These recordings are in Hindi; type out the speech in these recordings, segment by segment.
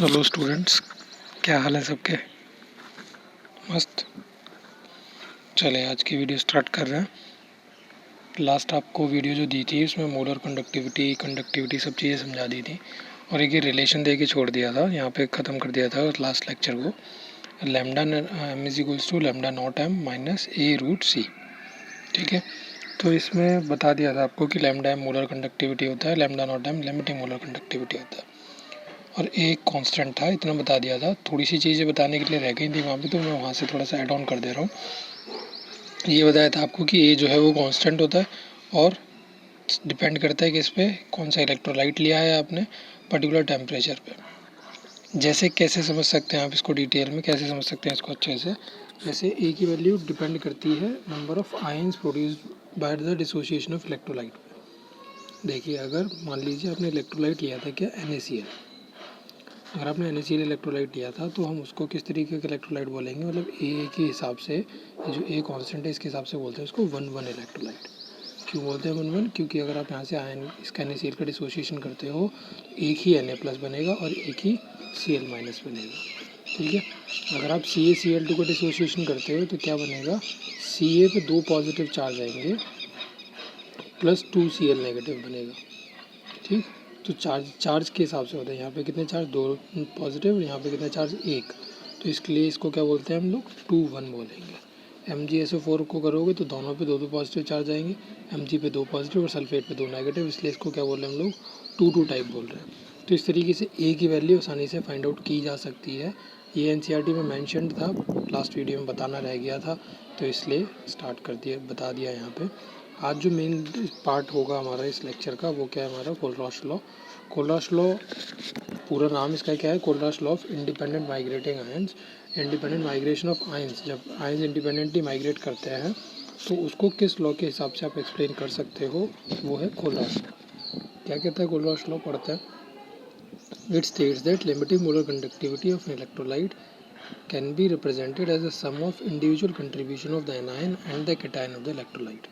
हेलो स्टूडेंट्स, क्या हाल है सबके? मस्त। चले आज की वीडियो स्टार्ट कर रहे हैं। लास्ट आपको वीडियो जो दी थी उसमें मोलर कंडक्टिविटी सब चीज़ें समझा दी थी और एक ये रिलेशन दे के छोड़ दिया था, यहाँ पे ख़त्म कर दिया था लास्ट लेक्चर को। Lambda M is equals to lambda naught M minus A root C. ठीक है, तो इसमें बता दिया था आपको कि लैम्डा एम मोलर कंडक्टिविटी होता है, lambda naught M limiting molar conductivity होता है और एक कांस्टेंट था, इतना बता दिया था। थोड़ी सी चीज़ें बताने के लिए रह गई थी वहाँ पे, तो मैं वहाँ से थोड़ा सा ऐड ऑन कर दे रहा हूँ। ये बताया था आपको कि ए जो है वो कांस्टेंट होता है और डिपेंड करता है कि इस पे कौन सा इलेक्ट्रोलाइट लिया है आपने पर्टिकुलर टेम्परेचर पे। जैसे कैसे समझ सकते हैं आप इसको, डिटेल में कैसे समझ सकते हैं इसको अच्छे से। जैसे ए की वैल्यू डिपेंड करती है number of ions produced by the dissociation of electrolyte. देखिए, अगर मान लीजिए आपने इलेक्ट्रोलाइट लिया था क्या, NaCl। अगर आपने NaCl इलेक्ट्रोलाइट लिया था तो हम उसको किस तरीके का इलेक्ट्रोलाइट बोलेंगे, मतलब ए के हिसाब से, जो ए कांस्टेंट है इसके हिसाब से बोलते हैं उसको 1,1 इलेक्ट्रोलाइट। क्यों बोलते हैं 1,1? क्योंकि अगर आप यहाँ से आयन इसका NaCl का डिसोसिएशन करते हो, एक ही Na+ बनेगा और एक ही Cl- बनेगा। ठीक है, अगर आप CaCl2 का डिसोसिएशन करते हो तो क्या बनेगा, Ca पे 2 पॉजिटिव चार्ज आएंगे प्लस 2 Cl नेगेटिव बनेगा। ठीक, तो चार्ज के हिसाब से होता है, यहाँ पे कितने चार्ज, 2 पॉजिटिव, और यहाँ पे कितने चार्ज, 1। तो इसके लिए इसको क्या बोलते हैं हम लोग, 2,1 बोलेंगे। MgSO4 को करोगे तो दोनों पे 2 पॉजिटिव चार्ज आएंगे, Mg पे 2 पॉजिटिव और सल्फेट पे 2 नेगेटिव, इसलिए इसको क्या बोल रहे हैं हम लोग, 2,2 टाइप बोल रहे हैं। तो इस तरीके से ए की वैल्यू आसानी से फाइंड आउट की जा सकती है। ये NCERT में मैंशन था, लास्ट वीडियो में बताना रह गया था, तो इसलिए स्टार्ट कर दिया, बता दिया यहाँ पे। आज जो मेन पार्ट होगा हमारा इस लेक्चर का, वो क्या है हमारा, कोलराश लॉ। कोलराश लॉ, पूरा नाम इसका क्या है, Kohlrausch law of independent migrating ions. Independent migration of ions, जब आयंस इंडिपेंडेंटली माइग्रेट करते हैं तो उसको किस लॉ के हिसाब से आप एक्सप्लेन कर सकते हो, वो है कोलराश लॉ। क्या कहता है कोलराश लॉ, पढ़ते हैं। It states that limiting molar conductivity of electrolyte can be represented as a sum of individual contribution of the anion and the cation of the electrolyte.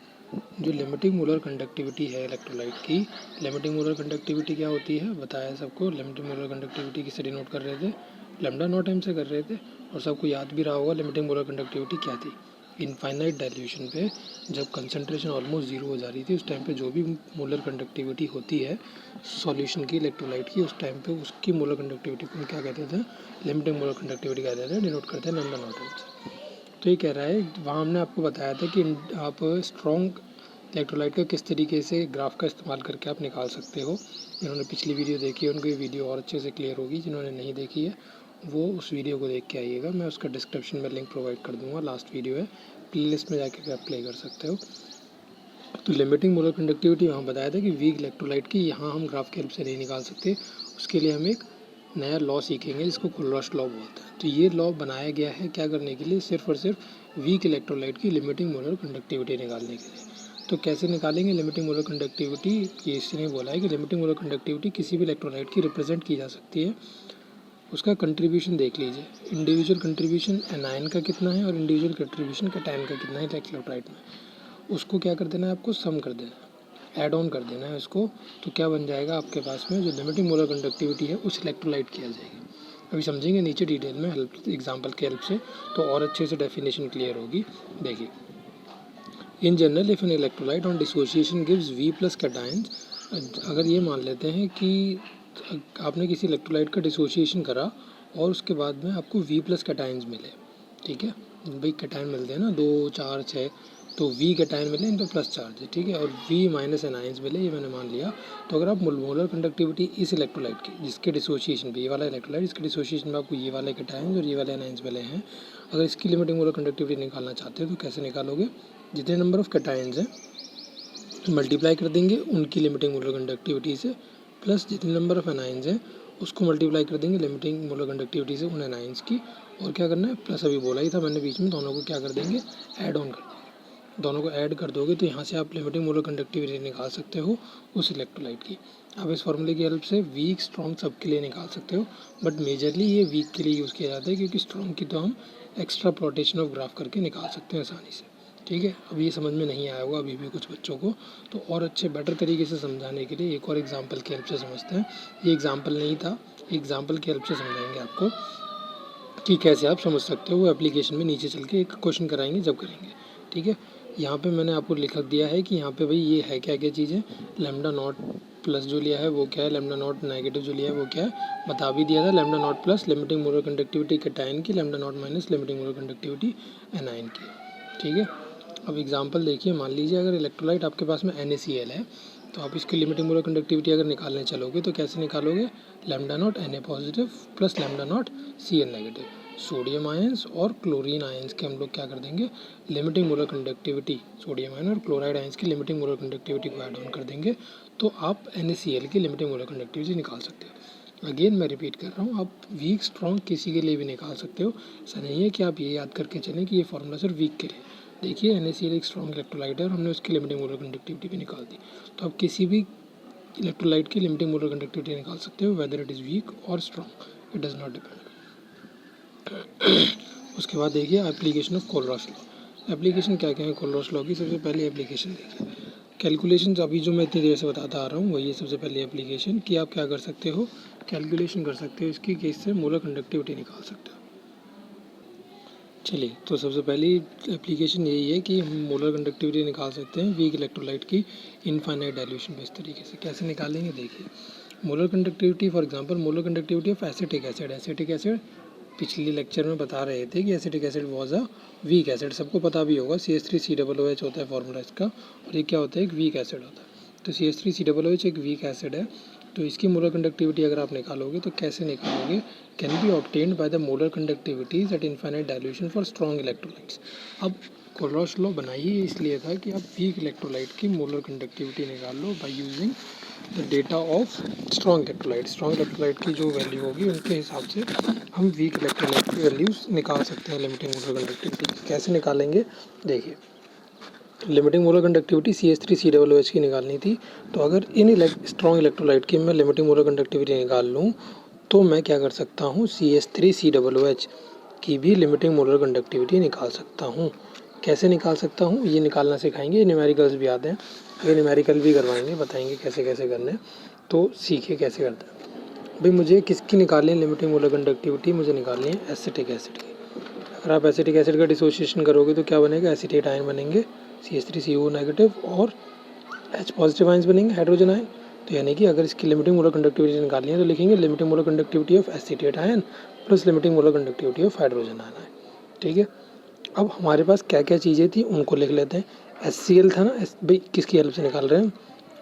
जो लिमिटिंग मोलर कंडक्टिविटी है इलेक्ट्रोलाइट की, लिमिटिंग मोलर कंडक्टिविटी क्या होती है बताया सबको। लिमिटिंग मोलर कंडक्टिविटी किससे डिनोट कर रहे थे, लैम्डा नॉट एम से कर रहे थे। और सबको याद भी रहा होगा लिमिटिंग मोलर कंडक्टिविटी क्या थी। इनफाइनाइट डाइल्यूशन पे जब कंसंट्रेशन ऑलमोस्ट जीरो हो जा रही थी, उस टाइम पे जो भी मोलर कंडक्टिविटी होती है सॉल्यूशन की इलेक्ट्रोलाइट की, उस टाइम पे उसकी मोलर कंडक्टिविटी को क्या कहते थे, लिमिटिंग मोलर कंडक्टिविटी कहते थे, डिनोट करते हैं लैम्डा नॉट एम से। तो ये कह रहा है, वहाँ हमने आपको बताया था कि आप स्ट्रॉन्ग इलेक्ट्रोलाइट का किस तरीके से ग्राफ का इस्तेमाल करके आप निकाल सकते हो। जिन्होंने पिछली वीडियो देखी है उनको ये वीडियो और अच्छे से क्लियर होगी, जिन्होंने नहीं देखी है वो उस वीडियो को देख के आइएगा। मैं उसका डिस्क्रिप्शन में लिंक प्रोवाइड कर दूंगा, लास्ट वीडियो है, प्लेलिस्ट में जाके आप प्ले कर सकते हो। तो लिमिटिंग मोलर कंडक्टिविटी वहाँ बताया था कि वीक इलेक्ट्रोलाइट की यहाँ हम ग्राफ की हेल्प से नहीं निकाल सकते, उसके लिए हम एक नया लॉ सीखेंगे जिसको कोलराश लॉ बोलते हैं। तो ये लॉ बनाया गया है क्या करने के लिए, सिर्फ और सिर्फ वीक इलेक्ट्रोलाइट की लिमिटिंग मोलर कंडक्टिविटी निकालने के लिए। तो कैसे निकालेंगे लिमिटिंग मोलर कंडक्टिविटी, ये इसने बोला है कि लिमिटिंग मोलर कंडक्टिविटी किसी भी इलेक्ट्रोलाइट की रिप्रेजेंट की जा सकती है। उसका कंट्रीब्यूशन देख लीजिए, इंडिविजुअल कंट्रीब्यूशन एनायन का कितना है और इंडिविजुअल कंट्रीब्यूशन कैटायन का कितना है इलेक्ट्रोलाइट में, उसको क्या कर देना है आपको, सम कर देना है, ऐड ऑन कर देना है उसको। तो क्या बन जाएगा आपके पास में, जो लिमिटिंग मोलर कंडक्टिविटी है उस इलेक्ट्रोलाइट की आ जाएगी। अभी समझेंगे नीचे डिटेल में हेल्प, एग्जांपल के हेल्प से, तो और अच्छे से डेफिनेशन क्लियर होगी। देखिए, in general if an electrolyte on dissociation gives V+ cations, अगर ये मान लेते हैं कि आपने किसी इलेक्ट्रोलाइट का डिसोसिएशन करा और उसके बाद में आपको V+ कैटायंस मिले, ठीक है, भाई कैटायन मिलते हैं ना 2, 4, 6, तो V कैटायन मिले, इन पर प्लस चार्ज है, ठीक है, और V- एनायंस मिले, ये मैंने मान लिया। तो अगर आप मोलर कंडक्टिविटी इस इलेक्ट्रोलाइट की, जिसके डिसोसिएशन पे, ये वाला इलेक्ट्रोलाइट जिसके डिसोसिएशन में आपको ये वाले कैटायंस और ये वाले एनायंस मिले हैं, अगर इसकी लिमिटिंग मोलर कंडक्टिविटी निकालना चाहते हो तो कैसे निकालोगे, जितने नंबर ऑफ कैटायंस हैं तो मल्टीप्लाई कर देंगे उनकी लिमिटिंग मोलर कंडक्टिविटी से, प्लस जितने नंबर ऑफ एनायंस हैं उसको मल्टीप्लाई कर देंगे लिमिटिंग मोलर कंडक्टिविटी से उन एनायंस की, और क्या करना है, प्लस अभी बोला ही था मैंने बीच में, दोनों को क्या कर देंगे, ऐड ऑन कर देंगे। दोनों को ऐड कर दोगे तो यहाँ से आप लिमिटिंग मोलर कंडक्टिविटी निकाल सकते हो उस इलेक्ट्रोलाइट की। आप इस फॉर्मूले की हेल्प से वीक स्ट्रॉन्ग सब के लिए निकाल सकते हो, बट मेजरली ये वीक के लिए यूज़ किया जाता है, क्योंकि स्ट्रॉन्ग की तो हम एक्स्ट्रा प्लॉटेशन ऑफ ग्राफ करके निकाल सकते हैं आसानी से। ठीक है, अब ये समझ में नहीं आया होगा अभी भी कुछ बच्चों को, तो और अच्छे बेटर तरीके से समझाने के लिए एक और एग्जांपल की हेल्प से समझते हैं। ये एग्जांपल नहीं था, एग्जाम्पल की हेल्प से समझाएंगे आपको कि कैसे आप समझ सकते हो। वो एप्लीकेशन में नीचे चल के एक क्वेश्चन कराएंगे जब करेंगे, ठीक है। यहाँ पे मैंने आपको लिख दिया है कि यहाँ पे भाई ये है क्या क्या चीज़ें, लैम्डा नॉट प्लस जो लिया है वो क्या है, लैम्डा नॉट नेगेटिव जो लिया है वो क्या है, बता भी दिया था। Lambda naught plus limiting molar conductivity cation की, lambda naught minus limiting molar conductivity anion की, ठीक है। अब एग्जांपल देखिए, मान लीजिए अगर इलेक्ट्रोलाइट आपके पास में NaCl है, तो आप इसकी लिमिटिंग मोलर कंडक्टिविटी अगर निकालने चलोगे तो कैसे निकालोगे, lambda naught Na positive plus lambda naught Cl negative. Sodium ions और क्लोरीन आयंस के हम लोग क्या कर देंगे, limiting molar conductivity, sodium ion और क्लोराइड आयंस की लिमिटिंग मोलर कंडक्टिविटी को ऐड ऑन कर देंगे, तो आप NaCl की लिमिटिंग मोलर कंडक्टिविटी निकाल सकते हो। अगेन मैं रिपीट कर रहा हूँ, आप वीक स्ट्रॉन्ग किसी के लिए भी निकाल सकते हो। ऐसा नहीं है कि आप ये याद करके चलें कि ये फॉर्मूला सिर्फ वीक के लिए। देखिए NaCl एक स्ट्रॉन्ग इलेक्ट्रोलाइट है और हमने उसकी लिमिटिंग मोलर कंडक्टिविटी भी निकाल दी, तो आप किसी भी इलेक्ट्रोलाइट की लिमिटिंग मोलर कंडक्टिविटी निकाल सकते हो, वेदर इट इज़ वीक और strong, it does not depend. उसके बाद देखिए एप्लीकेशन ऑफ कोलरॉस लॉ। एप्लीकेशन क्या क्या है कोलरॉस लॉ की, सबसे पहले एप्लीकेशन देखिए, कैलकुलेशन अभी जो मैं इतनी देर से बताता आ रहा हूँ वही है सबसे पहले एप्लीकेशन, कि आप क्या कर सकते हो, कैलकुलेशन कर सकते हो इसकी, केस से मोलर कंडक्टिविटी निकाल सकते हो। चलिए, तो सबसे पहली एप्लीकेशन यही है कि हम मोलर कंडक्टिविटी निकाल सकते हैं वीक इलेक्ट्रोलाइट की इनफाइनाइट डाइल्यूशन में। इस तरीके से कैसे निकालेंगे, देखिए molar conductivity, for example molar conductivity of acetic acid. Acetic acid पिछले लेक्चर में बता रहे थे कि acetic acid was a weak acid, सबको पता भी होगा, CH3COOH होता है फॉर्मूला इसका, और ये क्या होता है, एक वीक एसिड होता है। तो CH3COOH एक वीक एसिड है, तो इसकी मोलर कंडक्टिविटी अगर आप निकालोगे तो कैसे निकालोगे, can be obtained by the molar conductivities at infinite dilution for strong electrolytes. अब कोलरॉस लॉ बनाई इसलिए था कि आप वीक इलेक्ट्रोलाइट की मोलर कंडक्टिविटी निकाल लो by using the data of strong electrolyte. Strong electrolyte की जो वैल्यू होगी उनके हिसाब से हम वीक इलेक्ट्रोलाइट की वैल्यूज निकाल सकते हैं लिमिटिंग मोलर कंडक्टिविटी। कैसे निकालेंगे, देखिए लिमिटिंग मोलर कंडक्टिविटी CH3COOH की निकालनी थी, तो अगर इन स्ट्रॉन्ग इलेक्ट्रोलाइट की मैं लिमिटिंग मोलर कंडक्टिविटी निकाल लूँ तो मैं क्या कर सकता हूँ, CH3COOH की भी लिमिटिंग मोलर कंडक्टिविटी निकाल सकता हूँ। कैसे निकाल सकता हूँ, ये निकालना सिखाएंगे, न्यूमेरिकल्स भी आते हैं, ये न्यूमेरिकल भी करवाएंगे, बताएंगे कैसे कैसे करने, तो सीखिए कैसे करते हैं। भाई मुझे किसकी निकालनी है लिमिटिंग मोलर कंडक्टिविटी, मुझे निकालनी है एसिटिक एसिड की। अगर आप एसिटिक एसिड का डिसोसिएशन करोगे तो क्या बनेगा, एसीटेट आयन बनेंगे, CH3CO नेगेटिव और H पॉजिटिव आयंस बनेंगे, हाइड्रोजन आयन। तो यानी कि अगर इसकी लिमिटिंग मोलर कंडक्टिविटी निकालनी है तो लिखेंगे limiting molar conductivity of acetate ion plus limiting molar conductivity of hydrogen ion है, ठीक है। अब हमारे पास क्या क्या चीज़ें थी उनको लिख लेते हैं। HCl था ना, भाई किसकी हेल्प से निकाल रहे हैं,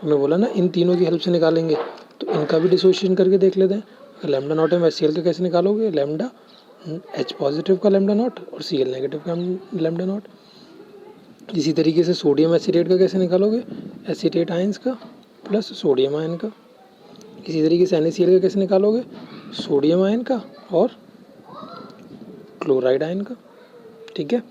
हमने बोला ना इन तीनों की हेल्प से निकालेंगे, तो इनका भी डिसोसिएशन करके देख लेते हैं। अगर लैम्डा नॉट है HCl का कैसे निकालोगे, लैम्डा H पॉजिटिव का लैम्डा नॉट और Cl नेगेटिव का लैम्डा नॉट। इसी तरीके से सोडियम एसीटेट का कैसे निकालोगे, एसीटेट आयंस का प्लस सोडियम आयन का। इसी तरीके से NaCl का कैसे निकालोगे, सोडियम आयन का और क्लोराइड आयन का, ठीक है।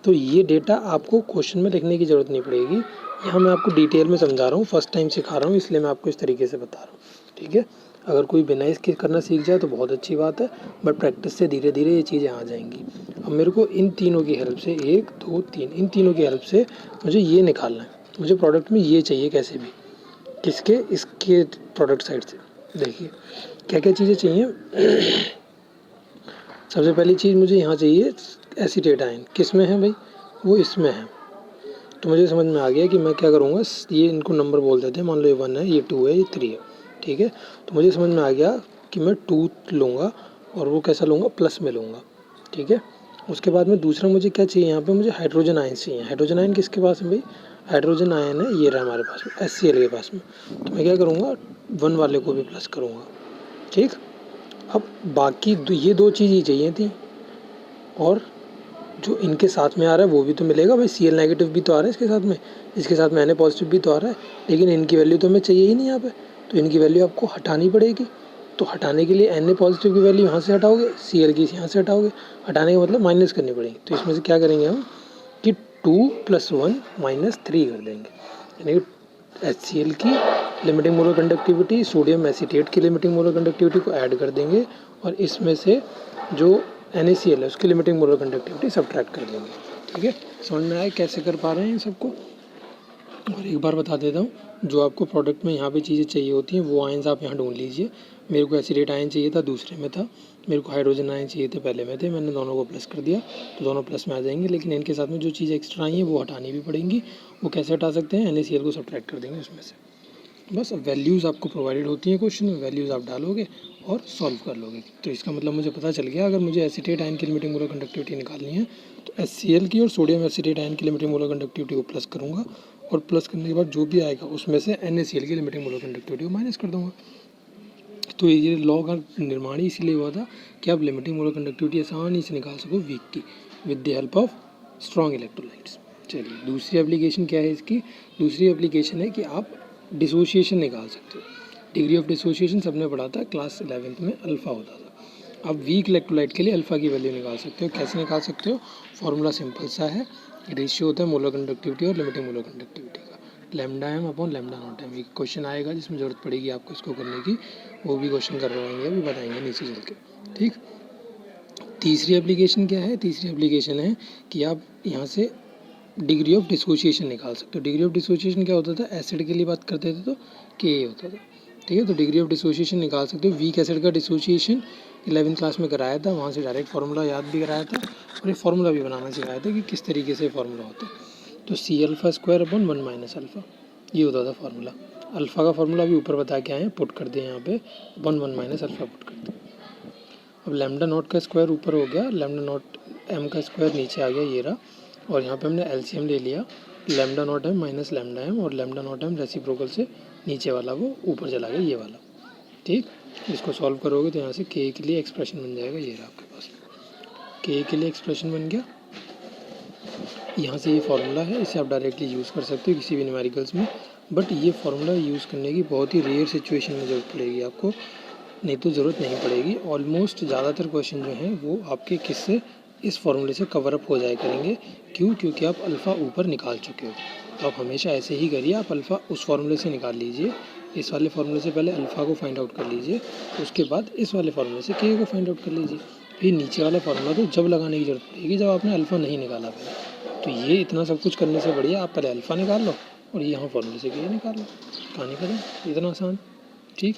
तो ये डेटा आपको क्वेश्चन में लिखने की ज़रूरत नहीं पड़ेगी, यहाँ मैं आपको डिटेल में समझा रहा हूँ, फर्स्ट टाइम सिखा रहा हूँ इसलिए मैं आपको इस तरीके से बता रहा हूँ, ठीक है। अगर कोई बिना इसके करना सीख जाए तो बहुत अच्छी बात है, बट प्रैक्टिस से धीरे धीरे ये चीज़ें आ जाएंगी। अब मेरे को इन तीनों की हेल्प से, 1 2 3, इन तीनों की हेल्प से मुझे ये निकालना है, मुझे प्रोडक्ट में ये चाहिए कैसे भी, किसके, इसके प्रोडक्ट साइड से। देखिए क्या क्या चीज़ें चाहिए। सबसे पहली चीज़ मुझे यहाँ चाहिए एसीटेट आयन, किस में है भाई, वो इसमें है। तो मुझे समझ में आ गया कि मैं क्या करूँगा, ये इनको नंबर बोल देते हैं, मान लो ये 1 है, ये 2 है, ये 3 है, ठीक है। तो मुझे समझ में आ गया कि मैं 2 लूँगा और वो कैसा लूँगा, प्लस में लूँगा, ठीक है। उसके बाद में दूसरा मुझे क्या चाहिए, यहाँ पे मुझे हाइड्रोजन आयन चाहिए। हाइड्रोजन आयन किसके पास है भाई, हाइड्रोजन आयन है ये रहा हमारे पास में, HCl के पास में। तो मैं क्या करूँगा, 1 वाले को भी प्लस करूँगा, ठीक। अब बाकी ये 2 चीज़ ही चाहिए थी, और जो इनके साथ में आ रहा है वो भी तो मिलेगा भाई, Cl नेगेटिव भी तो आ रहा है इसके साथ में, इसके साथ में Na पॉजिटिव भी तो आ रहा है, लेकिन इनकी वैल्यू तो हमें चाहिए ही नहीं यहाँ पे, तो इनकी वैल्यू आपको हटानी पड़ेगी। तो हटाने के लिए Na पॉजिटिव की वैल्यू यहाँ से हटाओगे, Cl की यहाँ से हटाओगे, हटाने का मतलब माइनस करनी पड़ेगी। तो इसमें से क्या करेंगे हम कि 2 + 1 - 3 कर देंगे, यानी कि HCl की limiting molar conductivity sodium acetate की लिमिटिंग मोलर कंडक्टिविटी को ऐड कर देंगे, और इसमें से जो NaCl है उसकी लिमिटिंग मोलर कंडक्टिविटी सब्ट्रैक्ट कर देंगे, ठीक है। समझ में आया कैसे कर पा रहे हैं इन सबको। और एक बार बता देता हूँ, जो आपको प्रोडक्ट में यहाँ पे चीज़ें चाहिए होती हैं वो आयंस आप यहाँ ढूंढ लीजिए। मेरे को एसिडेट आयन चाहिए था, दूसरे में था। मेरे को हाइड्रोजन आयन चाहिए थे, पहले में थे। मैंने दोनों को प्लस कर दिया तो दोनों प्लस में आ जाएंगे। लेकिन इनके साथ में जो चीज़ एक्स्ट्रा आई है वो हटानी भी पड़ेंगी। वो कैसे हटा सकते हैं, NaCl को सब्ट्रैक्ट कर देंगे उसमें से। बस अब वैल्यूज़ आपको प्रोवाइडेड होती हैं क्वेश्चन में, वैल्यूज़ आप डालोगे और सॉल्व कर लोगे। तो इसका मतलब मुझे पता चल गया, अगर मुझे एसीटेट आयन की लिमिटिंग मोलर कंडक्टिविटी निकालनी है तो HCl की और सोडियम एसीटेट आयन की लिमिटिंग मोलर कंडक्टिविटी को प्लस करूँगा, और प्लस करने के बाद जो भी आएगा उसमें से NaCl की लिमिटिंग मोलर कंडक्टिविटी को माइनस कर दूँगा। तो ये लॉ का निर्माण ही इसीलिए हुआ था कि आप लिमिटिंग मोलर कंडक्टिविटी आसानी से निकाल सको वीक की, with the help of strong electrolytes. चलिए दूसरी एप्लीकेशन क्या है इसकी। दूसरी एप्लीकेशन है कि आप डिसोसिएशन निकाल सकते हो। डिग्री ऑफ डिसोसिएशन सबने पढ़ा था क्लास 11th में, अल्फ़ा होता था। आप वीक इलेक्ट्रोलाइट के लिए अल्फ़ा की वैल्यू निकाल सकते हो। कैसे निकाल सकते हो, फॉर्मूला सिंपल सा है, रेशियो होता है मोलर कंडक्टिविटी और लिमिटिंग मोलर कंडक्टिविटी का, lambda M upon lambda naught M. एक क्वेश्चन आएगा जिसमें ज़रूरत पड़ेगी आपको इसको करने की, वो भी क्वेश्चन करवाएंगे, अभी बताएंगे नीचे चल के, ठीक। तीसरी एप्लीकेशन क्या है, तीसरी एप्लीकेशन है कि आप यहाँ से डिग्री ऑफ डिसोसिएशन निकाल सकते हो। डिग्री ऑफ डिसोसिएशन क्या होता था, एसिड के लिए बात करते थे तो के होता था, ठीक है। तो डिग्री ऑफ डिसोसिएशन निकाल सकते हो। वीक एसिड का डिसोसिएशन 11th क्लास में कराया था, वहाँ से डायरेक्ट फार्मूला याद भी कराया था और ये फार्मूला भी बनाना सिखाया था कि किस तरीके से फार्मूला होता है। तो C∝² अपॉन 1 माइनस अल्फ़ा, ये होता था फार्मूला। अल्फ़ा का फार्मूला भी ऊपर बता के आए हैं, पुट कर दें यहाँ पे, अपॉन 1 माइनस अल्फ़ा पुट कर दें। अब लैम्डा नॉट का स्क्वायर ऊपर हो गया, लैम्डा नॉट एम का स्क्वायर नीचे आ गया, ये रहा। और यहाँ पे हमने LCM ले लिया, lambda naught M minus lambda M, और लैम्डा नॉट एम रेसिप्रोकल से नीचे वाला वो ऊपर चला गया, ये वाला, ठीक। इसको सॉल्व करोगे तो यहाँ से के लिए एक्सप्रेशन बन जाएगा, ये रहा आपके पास, के लिए एक्सप्रेशन बन गया। यहाँ से ये फार्मूला है, इसे आप डायरेक्टली यूज़ कर सकते हो किसी भी न्यूमेरिकल्स में, बट ये फार्मूला यूज़ करने की बहुत ही रेयर सिचुएशन में ज़रूरत पड़ेगी आपको, नहीं तो ज़रूरत नहीं पड़ेगी। ऑलमोस्ट ज़्यादातर क्वेश्चन जो हैं वो आपके किससे, इस फार्मूले से कवर अप हो जाया करेंगे। क्यों, क्योंकि आप अल्फ़ा ऊपर निकाल चुके हो। तो आप हमेशा ऐसे ही करिए, आप अल्फ़ा उस फार्मूले से निकाल लीजिए, इस वाले फार्मूले से पहले अल्फ़ा को फाइंड आउट कर लीजिए, उसके बाद इस वाले फार्मूले से के को फाइंड आउट कर लीजिए। फिर नीचे वाला फार्मूला तो जब लगाने की जरूरत पड़ेगी जब आपने अल्फ़ा नहीं निकाला पहले। तो ये इतना सब कुछ करने से बढ़िया आप पहले अल्फ़ा निकाल लो और यहाँ फार्मूले से के निकाल लो, कहानी खत्म, इतना आसान, ठीक।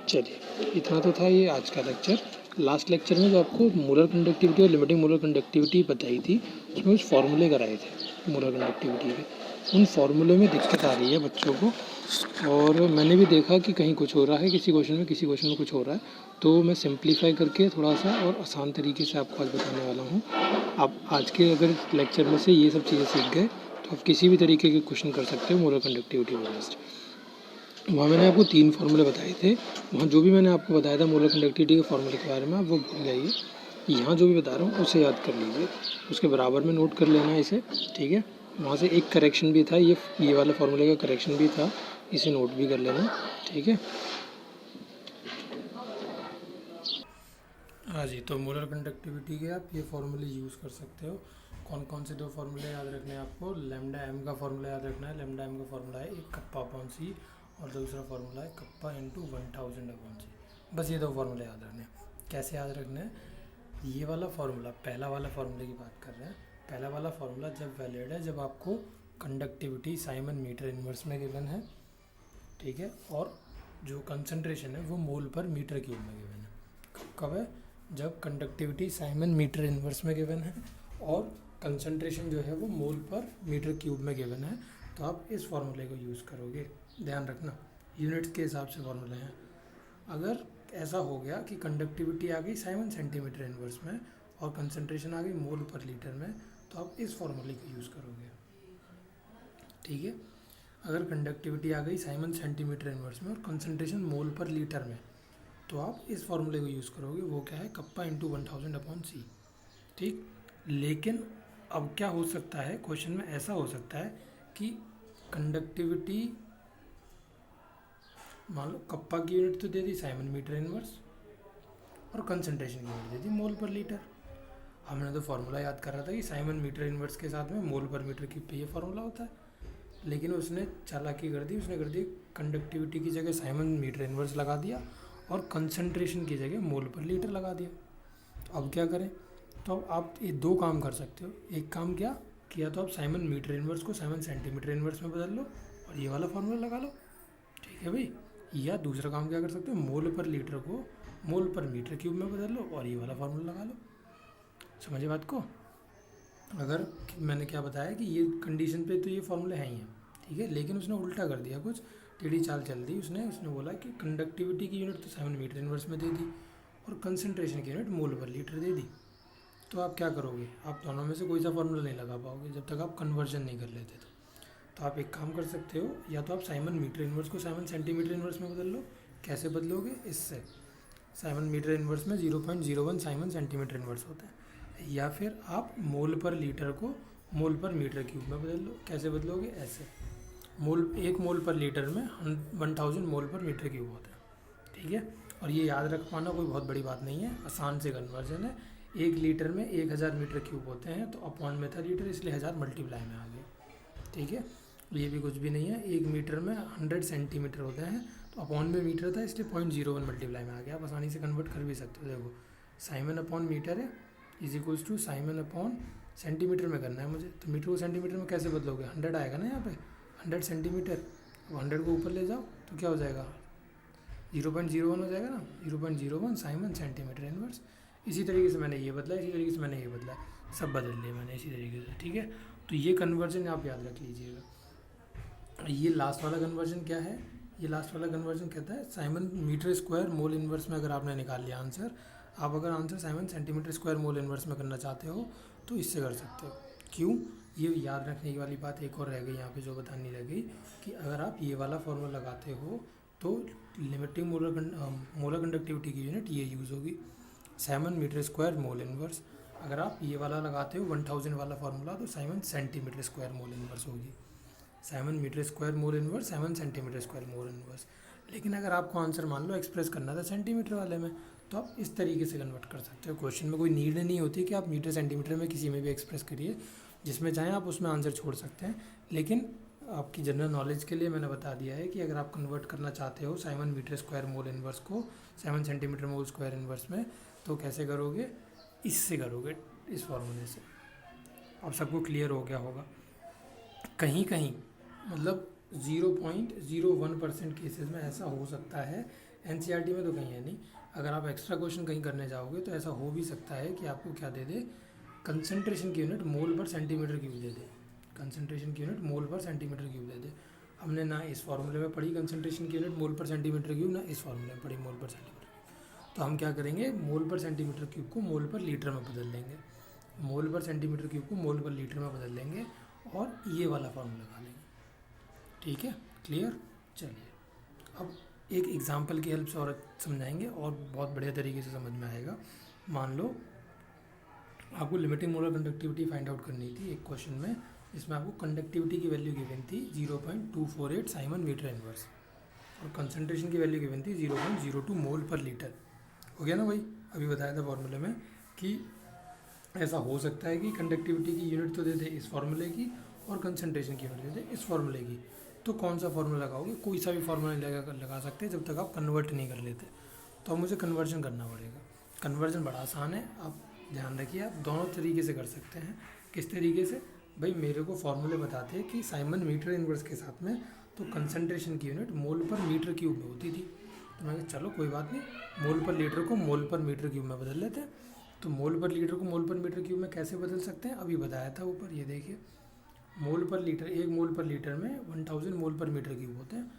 चलिए इतना तो था ये आज का लेक्चर। लास्ट लेक्चर में जो आपको मोलर कंडक्टिविटी और लिमिटिंग मोलर कंडक्टिविटी बताई थी, उसमें कुछ फार्मूले कराए थे मोलर कंडक्टिविटी के। उन फार्मूले में दिक्कत आ रही है बच्चों को, और मैंने भी देखा कि कहीं कुछ हो रहा है, किसी क्वेश्चन में कुछ हो रहा है, तो मैं सिंप्लीफाई करके थोड़ा सा और आसान तरीके से आपको आज बताने वाला हूँ। आप आज के अगर लेक्चर में से ये सब चीज़ें सीख गए तो आप किसी भी तरीके के क्वेश्चन कर सकते हो मोलर कंडक्टिविटी बेस्ड। वहाँ मैंने आपको 3 फार्मूले बताए थे, वहाँ जो भी मैंने आपको बताया था मोलर कंडक्टिविटी के फार्मूले के बारे में आप वो भूल जाइए। यहाँ जो भी बता रहा हूँ उसे याद कर लीजिए, उसके बराबर में नोट कर लेना इसे, ठीक है। वहाँ से एक करेक्शन भी था, ये वाला फार्मूले का करेक्शन भी था, इसे नोट भी कर लेना, ठीक है। हाँ जी, तो मोलर कंडक्टिविटी के आप ये फार्मूले यूज़ कर सकते हो। कौन कौन से 2 फार्मूले याद रखने हैं आपको, लैम्डा एम का फार्मूला याद रखना है। लैम्डा एम का फार्मूला है 1 कप्पा अपॉन सी, और दूसरा फार्मूला है कप्पा इंटू 1000 अपॉन सी। बस ये 2 फार्मूले याद रखने हैं। कैसे याद रखना है, ये वाला फार्मूला, पहला वाला फार्मूले की बात कर रहे हैं। पहला वाला फार्मूला जब वैलिड है जब आपको कंडक्टिविटी साइमन मीटर इन्वर्स में गिवन है, ठीक है, और जो कंसंट्रेशन है वो मोल पर मीटर क्यूब में गिवन है। कब है, जब कंडक्टिविटी साइमन मीटर इन्वर्स में गिवन है और कंसंट्रेशन जो है वो मोल पर मीटर क्यूब में गिवन है, तो आप इस फार्मूले को यूज़ करोगे। ध्यान रखना, यूनिट्स के हिसाब से फार्मूले हैं। अगर ऐसा हो गया कि कंडक्टिविटी आ गई साइमन सेंटीमीटर इन्वर्स में और कंसंट्रेशन आ गई मोल पर लीटर में, तो आप इस फार्मूले को यूज़ करोगे, ठीक है। अगर कंडक्टिविटी आ गई साइमन सेंटीमीटर इन्वर्स में और कंसंट्रेशन मोल पर लीटर में, तो आप इस फार्मूले को यूज़ करोगे, वो क्या है, कप्पा इंटू 1000 अपॉन सी, ठीक। लेकिन अब क्या हो सकता है, क्वेश्चन में ऐसा हो सकता है कि कंडक्टिविटी, मान लो कप्पा की यूनिट तो दे दी साइमन मीटर इनवर्स और कंसंट्रेशन की यूनिट दे दी मोल पर लीटर। हमने तो फार्मूला याद कर रहा था कि साइमन मीटर इनवर्स के साथ में मोल पर मीटर क्यूब पे ये फार्मूला होता है, लेकिन उसने चालाकी कर दी, उसने कर दी कंडक्टिविटी की जगह साइमन मीटर इनवर्स लगा दिया और कंसंट्रेशन की जगह मोल पर लीटर लगा दिया। तो अब क्या करें, तो अब आप ये 2 काम कर सकते हो। एक काम क्या किया, तो आप साइमन मीटर इनवर्स को साइमन सेंटीमीटर इनवर्स में बदल लो और ये वाला फार्मूला लगा लो, ठीक है भाई। या दूसरा काम क्या कर सकते हो, मोल पर लीटर को मोल पर मीटर क्यूब में बदल लो और ये वाला फार्मूला लगा लो। समझे बात को? अगर मैंने क्या बताया कि ये कंडीशन पे तो ये फार्मूले हैं ही हैं, ठीक है, लेकिन उसने उल्टा कर दिया, कुछ टेढ़ी चाल चल दी उसने बोला कि कंडक्टिविटी की यूनिट तो 7 मीटर इनवर्स में दे दी और कंसनट्रेशन की यूनिट मोल पर लीटर दे दी। तो आप क्या करोगे, आप दोनों में से कोई सा फार्मूला नहीं लगा पाओगे जब तक आप कन्वर्जन नहीं कर लेते। तो आप एक काम कर सकते हो, या तो आप साइमन मीटर इन्वर्स को साइमन सेंटीमीटर इन्वर्स में बदल लो। कैसे बदलोगे, इससे साइमन मीटर इन्वर्स में 0.01 साइमन सेंटीमीटर इन्वर्स होता है। या फिर आप मोल पर लीटर को मोल पर मीटर क्यूब में बदल लो। कैसे बदलोगे, ऐसे एक मोल पर लीटर में 1000 मोल पर मीटर क्यूब होता है, ठीक है। और ये याद रख पाना कोई बहुत बड़ी बात नहीं है, आसान से कन्वर्जन है। 1 लीटर में 1000 मीटर क्यूब होते हैं, तो अपॉन में था लीटर, इसलिए 1000 मल्टीप्लाई में आ गए, ठीक है। ये भी कुछ भी नहीं है। 1 मीटर में 100 सेंटीमीटर होते हैं, तो अपॉन में मीटर था इसलिए 0.01 मल्टीप्लाई में आ गया। आप आसानी से कन्वर्ट कर भी सकते हो। देखो साइमन अपॉन मीटर है is equals to siemens upon centimetre में करना है मुझे, तो मीटर को सेंटीमीटर में कैसे बदलोगे, 100 आएगा ना यहाँ पे, 100 सेंटीमीटर। अब 100 को ऊपर ले जाओ तो क्या हो जाएगा, 0.01 हो जाएगा ना, 0.01 साइमन सेंटीमीटर इनवर्स। इसी तरीके से मैंने ये बदला, इसी तरीके से मैंने ये बदला, सब बदल लिए मैंने इसी तरीके से, ठीक है। तो ये कन्वर्जन आप याद रख लीजिएगा। ये लास्ट वाला कन्वर्जन क्या है, ये लास्ट वाला कन्वर्जन कहता है siemens metre square mole inverse में। अगर आपने निकाल लिया आंसर, आप अगर answer siemens centimetre square mole inverse में करना चाहते हो तो इससे कर सकते हो। क्यों, ये याद रखने की वाली बात एक और रह गई यहाँ पे जो बतानी रह गई, कि अगर आप ये वाला फॉर्मूला लगाते हो तो लिमिटिंग मोलर कंडक्टिविटी की यूनिट ये यूज़ होगी, siemens metre square mole inverse. अगर आप ये वाला लगाते हो 1000 वाला फार्मूला, तो siemens centimetre square mole inverse होगी। Siemens metre square mole inverse, siemens centimetre square mole inverse. लेकिन अगर आपको आंसर मान लो एक्सप्रेस करना था सेंटीमीटर वाले में, तो आप इस तरीके से कन्वर्ट कर सकते हो। क्वेश्चन में कोई नीड नहीं होती कि आप मीटर सेंटीमीटर में किसी में भी एक्सप्रेस करिए, जिसमें चाहें आप उसमें आंसर छोड़ सकते हैं। लेकिन आपकी जनरल नॉलेज के लिए मैंने बता दिया है कि अगर आप कन्वर्ट करना चाहते हो siemens metre square mole inverse को siemens centimetre mole square inverse में, तो कैसे करोगे, इससे करोगे, इस फॉर्मूले से। अब सबको क्लियर हो गया होगा। कहीं कहीं मतलब 0.01% केसेस में ऐसा हो सकता है, एनसीईआरटी में तो कहीं है नहीं। अगर आप एक्स्ट्रा क्वेश्चन कहीं करने जाओगे तो ऐसा हो भी सकता है कि आपको क्या दे दे, कंसंट्रेशन की यूनिट मोल पर सेंटीमीटर क्यूब दे दे, कंसंट्रेशन की यूनिट मोल पर सेंटीमीटर क्यूब दे दे। हमने ना इस फॉर्मूले में पढ़ी कंसंट्रेशन की यूनिट मोल पर सेंटीमीटर क्यूब, ना इस फॉर्मूले में पढ़ी मोल पर सेंटीमीटर क्यूब। तो हम क्या करेंगे, मोल पर सेंटीमीटर क्यूब को मोल पर लीटर में बदल देंगे, मोल पर सेंटीमीटर क्यूब को मोल पर लीटर में बदल देंगे और ये वाला फॉर्मूला लगा लेंगे, ठीक है, क्लियर। चलिए अब एक एग्जांपल की हेल्प से और समझाएंगे और बहुत बढ़िया तरीके से समझ में आएगा। मान लो आपको limiting molar conductivity find out करनी थी एक क्वेश्चन में, जिसमें आपको कंडक्टिविटी की वैल्यू गिवन थी 0.248 साइमन मीटर इनवर्स और कंसंट्रेशन की वैल्यू गिवन थी 0.02 मोल पर लीटर। हो गया ना भाई, अभी बताया था फॉर्मूले में कि ऐसा हो सकता है कि कंडक्टिविटी की यूनिट तो दे दे इस फॉर्मूले की और कंसंट्रेशन की यूनिट दे दे इस फॉर्मूले की, तो कौन सा फॉर्मूला लगाओगे, कोई सा भी फॉर्मूला लगा सकते हैं जब तक आप कन्वर्ट नहीं कर लेते। तो अब मुझे कन्वर्जन करना पड़ेगा। कन्वर्जन बड़ा आसान है, आप ध्यान रखिए, आप दोनों तरीके से कर सकते हैं। किस तरीके से भाई, मेरे को फॉर्मूले बताते हैं कि साइमन मीटर इनवर्स के साथ में तो कंसंट्रेशन की यूनिट मोल पर मीटर क्यूब में होती थी। तो मैं चलो कोई बात नहीं, मोल पर लीटर को मोल पर मीटर क्यूब में बदल लेते हैं। तो मोल पर लीटर को मोल पर मीटर क्यूब में कैसे बदल सकते हैं, अभी बताया था ऊपर, ये देखिए, मोल पर लीटर, 1 मोल पर लीटर में 1000 मोल पर मीटर क्यूब होते हैं।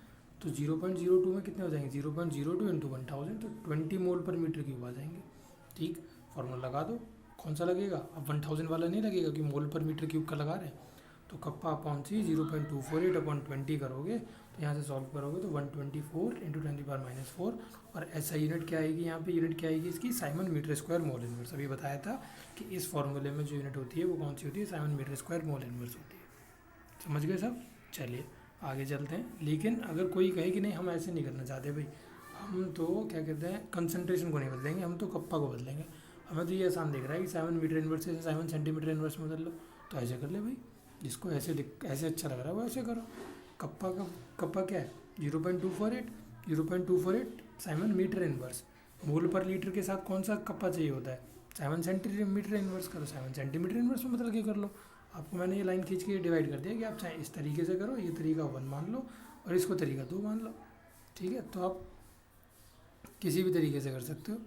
तो 0.02 में कितने हो जाएंगे, 0.02 इंटू 1000, तो 20 मोल पर मीटर क्यूब आ जाएंगे। ठीक, फॉर्मूला लगा दो, कौन सा लगेगा, अब 1000 वाला नहीं लगेगा कि मोल पर मीटर क्यूब का लगा रहे हैं। तो कप्पा अपॉन सी 0.248 अपॉन 20 करोगे, तो यहाँ से सॉल्व करोगे तो 124 इंटू 10⁻⁴। और ऐसा यूनिट क्या आएगी, यहाँ पे यूनिट क्या आएगी इसकी, siemens metre square mole inverse. अभी बताया था कि इस फॉर्मूले में जो यूनिट होती है वो कौन सी होती है, siemens metre square mole inverse होती है। समझ गए सब। चलिए आगे चलते हैं। लेकिन अगर कोई कहे कि नहीं हम ऐसे नहीं करना चाहते भाई, हम तो क्या कहते हैं, कंसंट्रेशन को नहीं बदलेंगे, हम तो कप्पा को बदलेंगे, हमें तो ये आसान दिख रहा है कि 7 मीटर इनवर्स से 7 सेंटीमीटर इनवर्स में बदल लो, तो ऐसे कर ले भाई, जिसको ऐसे अच्छा लग रहा है वो ऐसे करो। कप्पा क्या है, 0.248 साइमन मीटर इनवर्स, मोल पर लीटर के साथ कौन सा कप्पा चाहिए होता है, 7 सेंटीमीटर इनवर्स करो, 7 सेंटीमीटर इनवर्स में बदल के कर लो। आपको मैंने ये लाइन खींच के डिवाइड कर दिया कि आप चाहे इस तरीके से करो, ये तरीका 1 मान लो और इसको तरीका 2 मान लो। ठीक है, तो आप किसी भी तरीके से कर सकते हो,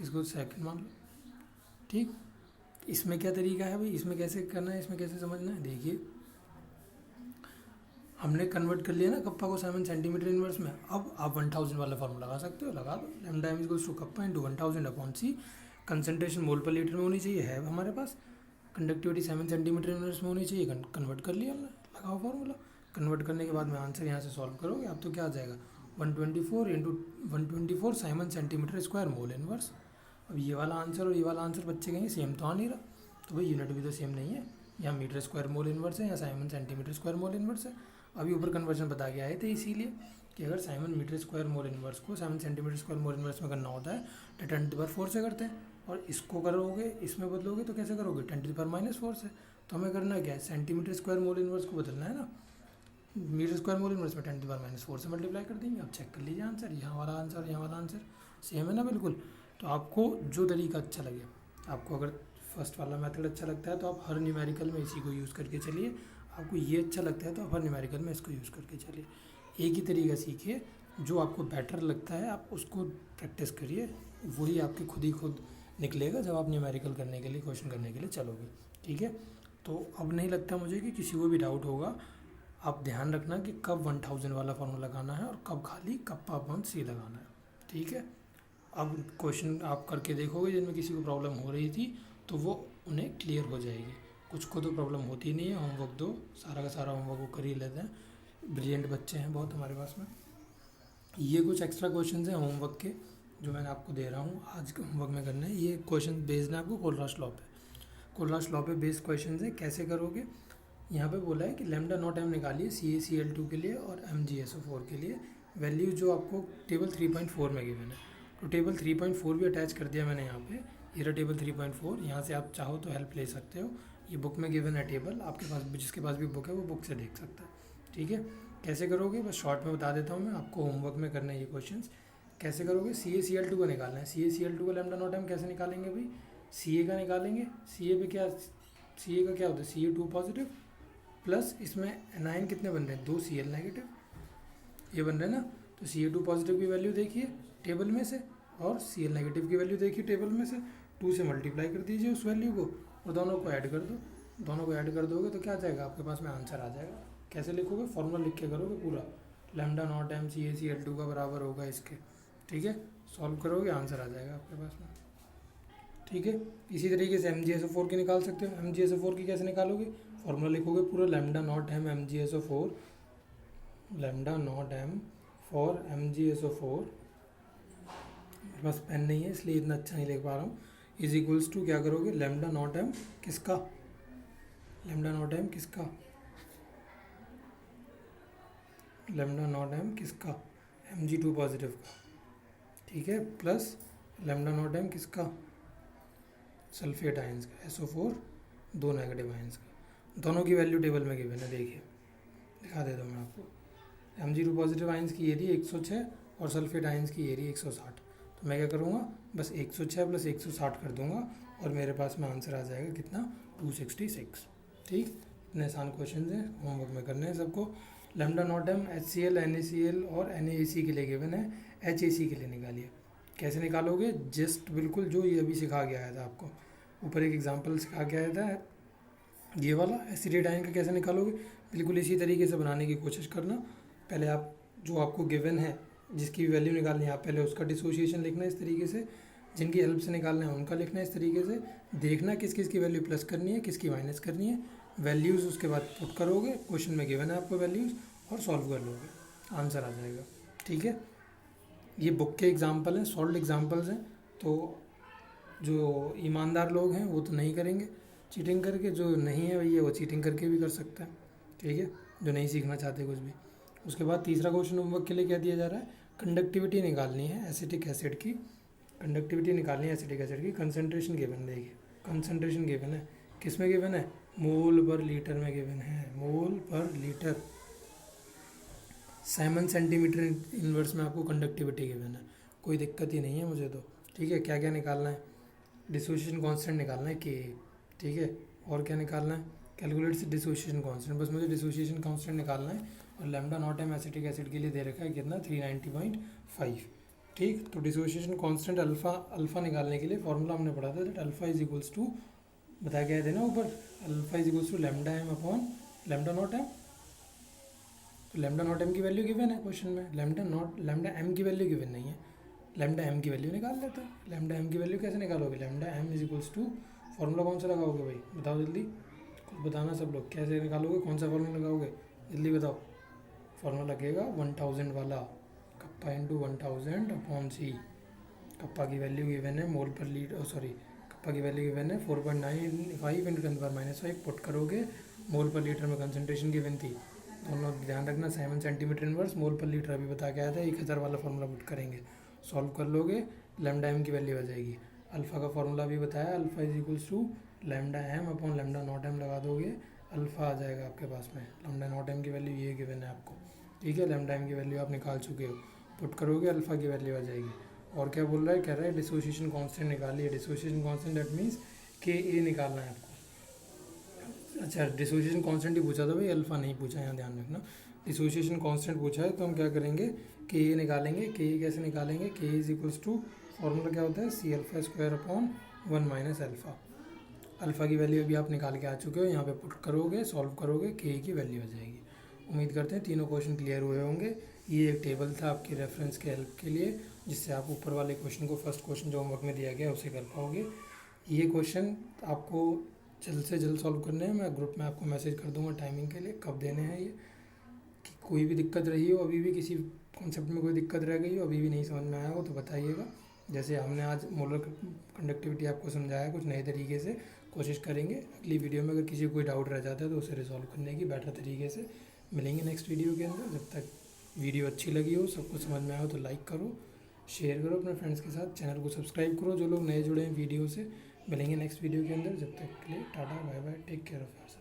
इसको सेकंड मान लो। ठीक, इसमें क्या तरीका है भाई, इसमें कैसे करना है, इसमें कैसे समझना है, देखिए हमने कन्वर्ट कर लिया ना कप्पा को साइमन सेंटीमीटर इनवर्स में। अब आप 1000 वाला फॉर्मूला लगा सकते हो, लगा दो, lambda M equals to kappa into 1000 upon C. Concentration mole पर लीटर में होनी चाहिए, है हमारे पास। कंडक्टिविटी 7 सेंटीमीटर इनवर्स में होनी चाहिए, कन्वर्ट कर लिया हमने, लगाओ फॉर्मूला। कन्वर्ट करने के बाद में आंसर यहाँ से सॉल्व करोगे आप, तो क्या आ जाएगा 124 into 124 Simon centimetre square mole inverse. अब ये वाला आंसर और ये वाला आंसर बच्चे कहेंगे सेम तो आ नहीं रहा, तो भाई यूनिट भी तो सेम नहीं है, यहाँ मीटर स्क्वायर मोल इनवर्स है, यहाँ Simon centimetre square mole inverse है। अभी ऊपर कन्वर्जन बता के आए थे इसीलिए कि अगर siemens metre square mole inverse को siemens centimetre square mole inverse में करना होता है तो 10⁻⁴ से करते हैं, और इसको करोगे इसमें बदलोगे तो कैसे करोगे 10⁻⁻⁴ से। तो हमें करना क्या है, सेंटीमीटर स्क्वायर मोल इनवर्स को बदलना है ना, मीटर स्क्वायर मोल इनवर्स में 10⁻⁴ से मल्टीप्लाई कर देंगे। अब चेक कर लीजिए आंसर, यहाँ वाला आंसर और यहाँ वाला आंसर सेम है ना बिल्कुल। तो आपको जो तरीका अच्छा लगे, आपको अगर फर्स्ट वाला मेथड अच्छा लगता है तो आप हर न्यूमेरिकल में इसी को यूज़ करके चलिए, आपको ये अच्छा लगता है तो आप हर न्यूमेरिकल में इसको यूज़ करके चलिए। एक ही तरीका सीखिए, जो आपको बेटर लगता है आप उसको प्रैक्टिस करिए, वही आपके खुद निकलेगा जब आप न्यूमेरिकल करने के लिए, क्वेश्चन करने के लिए चलोगे। ठीक है, तो अब नहीं लगता मुझे कि किसी को भी डाउट होगा। आप ध्यान रखना कि कब 1000 वाला फॉर्मूला लगाना है और कब खाली कप्पा अपॉन सी लगाना है। ठीक है, अब क्वेश्चन आप करके देखोगे जिनमें किसी को प्रॉब्लम हो रही थी तो वो उन्हें क्लियर हो जाएगी। कुछ को तो प्रॉब्लम होती नहीं है, होमवर्क दो, सारा का सारा होमवर्क वो कर ही लेते हैं, ब्रिलियंट बच्चे हैं बहुत हमारे पास में। ये कुछ एक्स्ट्रा क्वेश्चन हैं होमवर्क के जो मैंने आपको दे रहा हूँ आज के होमवर्क में करना है। ये क्वेश्चन बेस्ड है आपको कोलराश लॉ पे, कोलराश लॉ पे बेस्ड क्वेश्चन है। कैसे करोगे, यहाँ पे बोला है कि लैम्डा नॉट एम निकालिए CaCl2 के लिए और MgSO4 के लिए वैल्यू जो आपको टेबल 3.4 में गिवन है। तो टेबल 3.4 भी अटैच कर दिया मैंने यहाँ पे, ये रहा टेबल 3.4। यहाँ से आप चाहो तो हेल्प ले सकते हो, ये बुक में गिवन है टेबल, आपके पास जिसके पास भी बुक है वो बुक से देख सकता है। ठीक है, कैसे करोगे बस शॉर्ट में बता देता हूँ मैं आपको, होमवर्क में करना है ये क्वेश्चन। कैसे करोगे, CaCl2 का निकालना है, CaCl2 का लैम्डा नॉट एम कैसे निकालेंगे भाई, Ca का निकालेंगे। Ca पे क्या, Ca का क्या होता है, Ca2 पॉजिटिव प्लस इसमें एनाइन कितने बन रहे हैं, 2 Cl नेगेटिव, ये बन रहे हैं ना। तो Ca2 पॉजिटिव की वैल्यू देखिए टेबल में से और Cl नेगेटिव की वैल्यू देखिए टेबल में से, 2 से मल्टीप्लाई कर दीजिए उस वैल्यू को और दोनों को ऐड कर दो। दोनों को ऐड कर दोगे तो क्या आ जाएगा आपके पास में आंसर आ जाएगा। कैसे लिखोगे, फॉर्मूला लिख के करोगे पूरा, लैम्डा नॉट एम CaCl2 का बराबर होगा इसके। ठीक है, सॉल्व करोगे आंसर आ जाएगा आपके पास में। ठीक है, इसी तरीके से MgSO4 की निकाल सकते हो। MgSO4 की कैसे निकालोगे, फॉर्मूला लिखोगे पूरा, lambda naught M MgSO4, lambda naught M for MgSO4, मेरे पास पेन नहीं है इसलिए इतना अच्छा नहीं लिख पा रहा हूँ, इज इक्वल्स टू क्या करोगे, लैम्डा नॉट एम किसका, लैम्डा नॉट एम किसका, लैम्डा नॉट एम किसका, Mg2 पॉजिटिव का। ठीक है, प्लस लैम्डा नॉट एम किसका, सल्फेट आयंस का, SO4 2 नेगेटिव आयंस का। दोनों की वैल्यू टेबल में गिवन है, देखिए दिखा देता हूँ मैं आपको। Mg2 पॉजिटिव आयंस की ये रही 106 और सल्फेट आयंस की ये रही 160। तो मैं क्या करूँगा, बस 106 प्लस 160 कर दूंगा और मेरे पास में आंसर आ जाएगा कितना, 266। ठीक, इतने आसान क्वेश्चन हैं, होमवर्क में करने हैं सबको। Lambda naught M HCl NaCl और NaAC के लिए गिवन है, HAC के लिए निकालिए। कैसे निकालोगे, जस्ट बिल्कुल जो ये अभी सिखा के आया था आपको, ऊपर एक एग्जांपल सिखा के आया था ये वाला, एसिडेट आयन का कैसे निकालोगे, बिल्कुल इसी तरीके से बनाने की कोशिश करना। पहले आप जो आपको गिवन है जिसकी वैल्यू निकालनी है, आप पहले उसका डिसोसिएशन लिखना है इस तरीके से, जिनकी हेल्प से निकालना है उनका लिखना है इस तरीके से, देखना किस किस की वैल्यू प्लस करनी है किसकी माइनस करनी है, वैल्यूज़ उसके बाद पुट करोगे, क्वेश्चन में गिवन है आपको वैल्यूज़, और सॉल्व कर लोगे, आंसर आ जाएगा। ठीक है, ये बुक के एग्जाम्पल हैं, सॉल्व एग्जाम्पल्स हैं, तो जो ईमानदार लोग हैं वो तो नहीं करेंगे चीटिंग करके, जो नहीं है भैया वो चीटिंग करके भी कर सकता है। ठीक है, जो नहीं सीखना चाहते कुछ भी। उसके बाद तीसरा क्वेश्चन होमवर्क के लिए क्या दिया जा रहा है, कंडक्टिविटी निकालनी है एसिटिक एसिड की, कंडक्टिविटी निकालनी है एसिटिक एसिड की। कंसनट्रेशन गिवन, देखिए कंसनट्रेशन गिवन है, किस में गिवन है, मोल पर लीटर में गिवन है, मोल पर लीटर। साइमन सेंटीमीटर इनवर्स में आपको कंडक्टिविटी गिवन है, कोई दिक्कत ही नहीं है मुझे तो। ठीक है, क्या क्या निकालना है, डिसोसिएशन कांस्टेंट निकालना है K। ठीक है, और क्या निकालना है, कैलकुलेट डिसोसिएशन कांस्टेंट, बस मुझे डिसोसिएशन कांस्टेंट निकालना है और lambda naught M acetic acid के लिए दे रखा है कितना 390.5। ठीक, तो डिसोसिएशन कांस्टेंट अल्फ़ा निकालने के लिए फॉर्मूला हमने पढ़ा था that alpha is equals to, बताया गया था ना ऊपर, alpha is equals to lambda M upon lambda naught M. तो लैम्डा नॉट एम की वैल्यू गिवन है क्वेश्चन में, लैम्डा एम की वैल्यू गिवन नहीं है, लैम्डा एम की वैल्यू निकाल लेते हैं। लैम्डा एम की वैल्यू कैसे निकालोगे, lambda M is equals to, formula कौन सा लगाओगे भाई, बताओ जल्दी, कुछ बताना सब लोग, कैसे निकालोगे, कौन सा फॉर्मूला लगाओगे, जल्दी बताओ। फॉर्मूला लगेगा 1000 वाला, कप्पा इंटू 1000 अपॉन सी। कप्पा की वैल्यू गिवन है मोल पर लीटर, सॉरी कप्पा की वैल्यू गिवन है 4.95 इंटू 10⁻⁵ पुट करोगे, मोल पर लीटर में कंसनट्रेशन गिवन थी, दोनों ध्यान रखना, 7 सेंटीमीटर इनवर्स मोल पर लीटर अभी बता के आया था, 1000 वाला फॉर्मूला पुट करेंगे, सॉल्व कर लोगे, लैम्डा एम की वैल्यू आ जाएगी। अल्फ़ा का फॉर्मूला भी बताया, alpha is equals to lambda M upon lambda naught M लगा दोगे, अल्फ़ा आ जाएगा आपके पास में, लैम्डा नॉट एम की वैल्यू ये गिवन है आपको, ठीक है, लैम्डा एम की वैल्यू आप निकाल चुके हो, पुट करोगे अल्फ़ा की वैल्यू आ जाएगी। और क्या बोल रहा है, कह रहा है डिसोसिएशन कांस्टेंट निकालिए, डिसोसिएशन कांस्टेंट दैट मीन्स के ए निकालना है आपको। अच्छा, डिसोसिएशन कांस्टेंट ही पूछा था भाई, अल्फ़ा नहीं पूछा, यहाँ ध्यान रखना, डिसोसिएशन कांस्टेंट पूछा है, तो हम क्या करेंगे, के ए निकालेंगे। के ए कैसे निकालेंगे, के इज इक्वल्स टू, फॉर्मूला क्या होता है, C alpha square upon 1 minus alpha. Alpha की वैल्यू अभी आप निकाल के आ चुके हो, यहाँ पे पुट करोगे, सॉल्व करोगे, के ए की वैल्यू आ जाएगी। उम्मीद करते हैं तीनों क्वेश्चन क्लियर हुए होंगे। ये एक टेबल था आपकी रेफरेंस के हेल्प के लिए, जिससे आप ऊपर वाले क्वेश्चन को, फर्स्ट क्वेश्चन जो होमवर्क में दिया गया है उसे कर पाओगे। ये क्वेश्चन आपको जल्द से जल्द सॉल्व करने हैं, मैं ग्रुप में आपको मैसेज कर दूंगा टाइमिंग के लिए, कब देने हैं ये, कि कोई भी दिक्कत रही हो, अभी भी किसी कॉन्सेप्ट में कोई दिक्कत रह गई हो, अभी भी नहीं समझ में आया हो तो बताइएगा। जैसे हमने आज मोलर कंडक्टिविटी आपको समझाया कुछ नए तरीके से, कोशिश करेंगे अगली वीडियो में अगर किसी को कोई डाउट रह जाता है तो उसे रिजॉल्व करने की बेटर तरीके से। मिलेंगे नेक्स्ट वीडियो के अंदर, जब तक वीडियो अच्छी लगी हो, सब कुछ समझ में आया हो तो लाइक करो, शेयर करो अपने फ्रेंड्स के साथ, चैनल को सब्सक्राइब करो जो लोग नए जुड़े हैं वीडियो से। मिलेंगे नेक्स्ट वीडियो के अंदर, जब तक के लिए tata bye bye, take care of yourself.